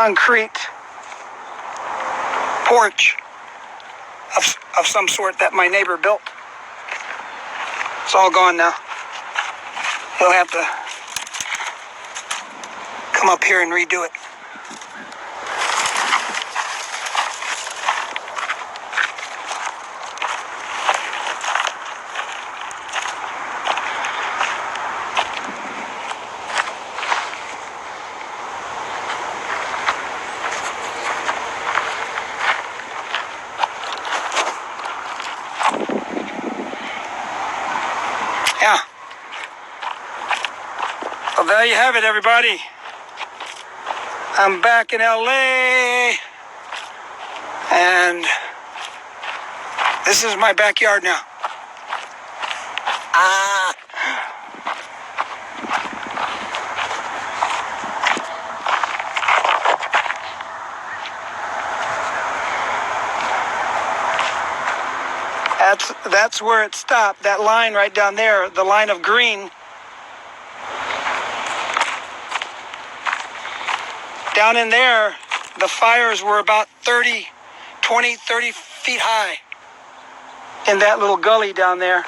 concrete porch of some sort that my neighbor built. It's all gone now. He'll have to come up here and redo it. Yeah. Well, there you have it, everybody. I'm back in LA, and this is my backyard now. That's where it stopped. That line right down there, the line of green. Down in there, the fires were about 30 feet high in that little gully down there.